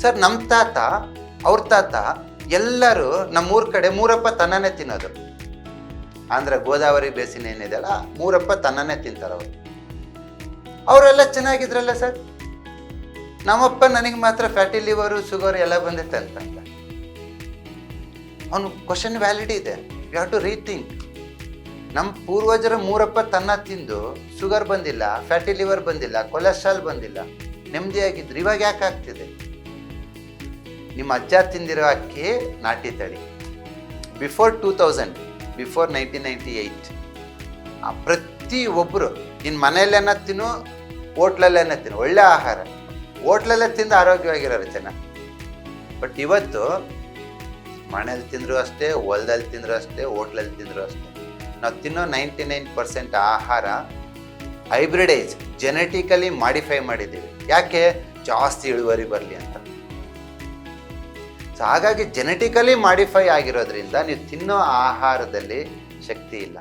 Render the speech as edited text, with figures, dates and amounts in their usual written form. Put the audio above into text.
Sir ನಮ್ಮ ತಾತ ಅವ್ರ ತಾತ ಎಲ್ಲರೂ ನಮ್ಮೂರ ಕಡೆ ಮೂರಪ್ಪ ತನ್ನನೇ ತಿನ್ನೋದು. ಆಂಧ್ರ ಗೋದಾವರಿ ಬೇಸಿನ್ ಏನಿದೆಯಲ್ಲ, ಮೂರಪ್ಪ ತನ್ನನೇ ತಿಂತಾರೆ ಅವರು. ಅವರೆಲ್ಲ ಚೆನ್ನಾಗಿದ್ರಲ್ಲ ಸರ್. ನಮ್ಮಪ್ಪ ನನಗೆ ಮಾತ್ರ ಫ್ಯಾಟಿ ಲಿವರು, ಶುಗರ್ ಎಲ್ಲ ಬಂದಿತ್ತೆ ಅಂತ. ಅವನು ಕ್ವಶನ್ ವ್ಯಾಲಿಡ್ ಇದೆ. You have to rethink. ನಮ್ಮ ಪೂರ್ವಜರ ಮೂರಪ್ಪ ತನ್ನ ತಿಂದು ಶುಗರ್ ಬಂದಿಲ್ಲ, ಫ್ಯಾಟಿ ಲಿವರ್ ಬಂದಿಲ್ಲ, ಕೊಲೆಸ್ಟ್ರಾಲ್ ಬಂದಿಲ್ಲ, ನೆಮ್ಮದಿಯಾಗಿದ್ರು. ಇವಾಗ ಯಾಕೆ ಆಗ್ತಿದೆ? ನಿಮ್ಮ ಅಜ್ಜ ತಿಂದಿರೋ ಅಕ್ಕಿ ನಾಟಿ ತಳಿ. ಬಿಫೋರ್ 1998 ಪ್ರತಿ ಒಬ್ಬರು ಇನ್ನು ಮನೆಯಲ್ಲೇನ ತಿನ್ನು, ಹೋಟ್ಲಲ್ಲೇನ ತಿನ್ನು, ಒಳ್ಳೆ ಆಹಾರ, ಹೋಟ್ಲಲ್ಲೇ ತಿಂದು ಆರೋಗ್ಯವಾಗಿರೋರು ಜನ. ಬಟ್ ಇವತ್ತು ಮನೇಲಿ ತಿಂದರೂ ಅಷ್ಟೇ, ಹೊಲದಲ್ಲಿ ತಿಂದರೂ ಅಷ್ಟೇ, ಹೋಟ್ಲಲ್ಲಿ ತಿಂದರೂ ಅಷ್ಟೇ. ನಾವು ತಿನ್ನೋ 99% ಆಹಾರ ಹೈಬ್ರಿಡೈಸ್, ಜೆನೆಟಿಕಲಿ ಮಾಡಿಫೈ ಮಾಡಿದ್ದೀವಿ. ಯಾಕೆ? ಜಾಸ್ತಿ ಇಳುವರಿ ಬರಲಿ ಅಂತ. ಸೊ ಹಾಗಾಗಿ ಜೆನೆಟಿಕಲಿ ಮಾಡಿಫೈ ಆಗಿರೋದ್ರಿಂದ ನೀವು ತಿನ್ನೋ ಆಹಾರದಲ್ಲಿ ಶಕ್ತಿ ಇಲ್ಲ.